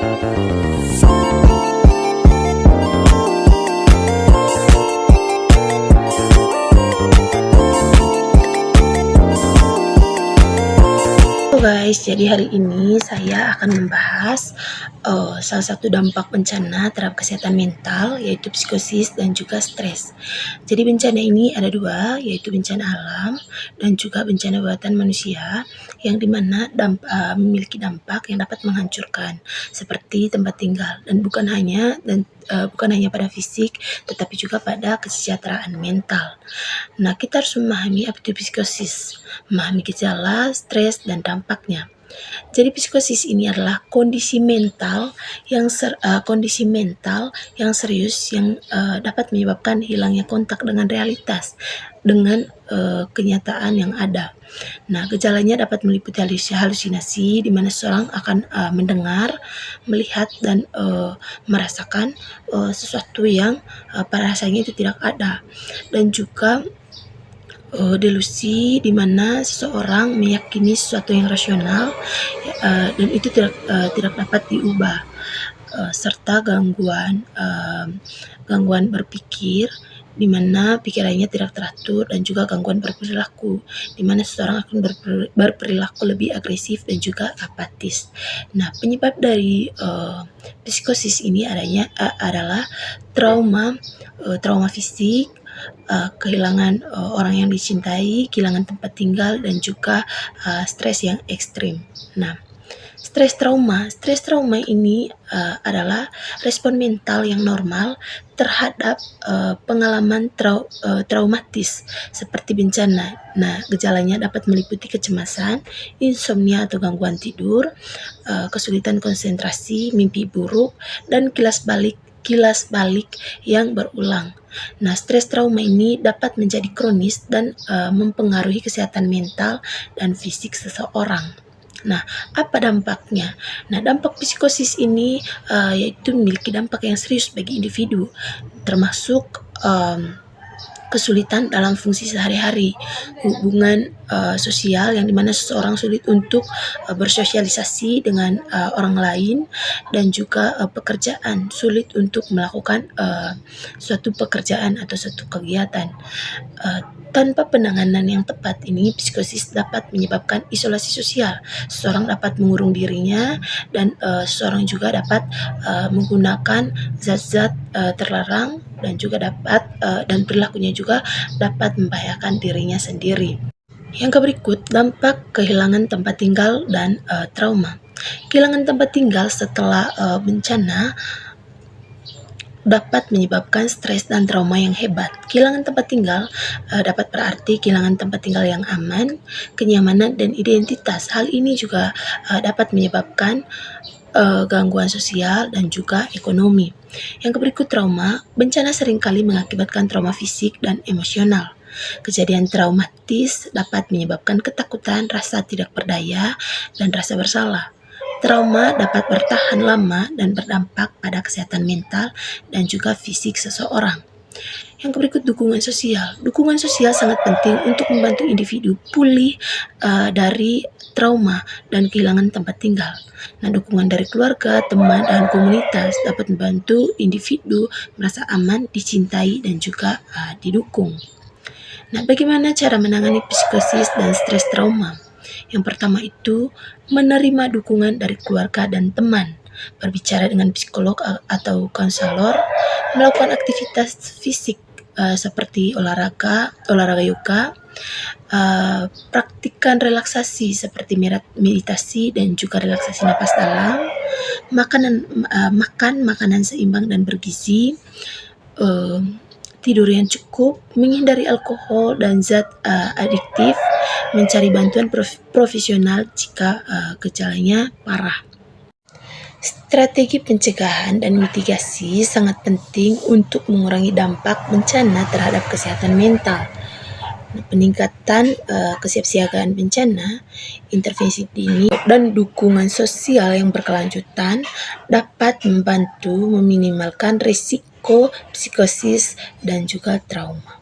Guys, jadi hari ini saya akan membahas salah satu dampak bencana terhadap kesehatan mental, yaitu psikosis dan juga stres. Jadi bencana ini ada dua, yaitu bencana alam dan juga bencana buatan manusia, yang dimana memiliki dampak yang dapat menghancurkan seperti tempat tinggal, dan bukan hanya pada fisik, tetapi juga pada kesejahteraan mental. Nah, kita harus memahami apa itu psikosis, memahami gejala, stres, dan dampaknya. Jadi psikosis ini adalah kondisi mental yang serius yang dapat menyebabkan hilangnya kontak dengan realitas, dengan kenyataan yang ada. Nah, gejalanya dapat meliputi halusinasi, di mana seseorang akan mendengar, melihat, dan merasakan sesuatu yang pada rasanya itu tidak ada, dan juga delusi, di mana seseorang meyakini sesuatu yang rasional dan itu tidak dapat diubah, serta gangguan berpikir, di mana pikirannya tidak teratur, dan juga gangguan berperilaku, di mana seseorang akan berperilaku lebih agresif dan juga apatis. Nah, penyebab dari psikosis ini adalah trauma fisik, kehilangan orang yang dicintai, kehilangan tempat tinggal, dan juga stres yang ekstrim. Nah, stres trauma ini adalah respon mental yang normal terhadap pengalaman traumatis seperti bencana. Nah, gejalanya dapat meliputi kecemasan, insomnia atau gangguan tidur, kesulitan konsentrasi, mimpi buruk, dan kilas balik yang berulang. Nah, stres trauma ini dapat menjadi kronis dan mempengaruhi kesehatan mental dan fisik seseorang. Nah, apa dampaknya? Nah, dampak psikosis ini yaitu memiliki dampak yang serius bagi individu, termasuk kesulitan dalam fungsi sehari-hari, hubungan sosial, yang dimana seseorang sulit untuk bersosialisasi dengan orang lain, dan juga pekerjaan, sulit untuk melakukan suatu pekerjaan atau suatu kegiatan. Tanpa penanganan yang tepat ini, psikosis dapat menyebabkan isolasi sosial. Seseorang dapat mengurung dirinya, dan seseorang juga dapat menggunakan zat-zat terlarang, dan juga dan perilakunya juga dapat membahayakan dirinya sendiri. Yang berikut, dampak kehilangan tempat tinggal dan trauma. Kehilangan tempat tinggal setelah bencana dapat menyebabkan stres dan trauma yang hebat. Kehilangan tempat tinggal dapat berarti kehilangan tempat tinggal yang aman, kenyamanan, dan identitas. Hal ini juga dapat menyebabkan gangguan sosial dan juga ekonomi. Yang berikut, trauma. Bencana seringkali mengakibatkan trauma fisik dan emosional. Kejadian traumatis dapat menyebabkan ketakutan, rasa tidak berdaya, dan rasa bersalah. Trauma dapat bertahan lama dan berdampak pada kesehatan mental dan juga fisik seseorang. Yang berikut, dukungan sosial. Dukungan sosial sangat penting untuk membantu individu pulih dari trauma dan kehilangan tempat tinggal. Nah, dukungan dari keluarga, teman, dan komunitas dapat membantu individu merasa aman, dicintai, dan juga didukung. Nah, bagaimana cara menangani psikosis dan stres trauma? Yang pertama itu menerima dukungan dari keluarga dan teman, berbicara dengan psikolog atau konselor, melakukan aktivitas fisik seperti olahraga yoga, praktikkan relaksasi seperti meditasi dan juga relaksasi napas dalam, makan makanan seimbang dan bergizi, tidur yang cukup, menghindari alkohol dan zat adiktif, mencari bantuan profesional jika gejalanya parah. Strategi pencegahan dan mitigasi sangat penting untuk mengurangi dampak bencana terhadap kesehatan mental. Peningkatan kesiapsiagaan bencana, intervensi dini, dan dukungan sosial yang berkelanjutan dapat membantu meminimalkan risiko psikosis dan juga trauma.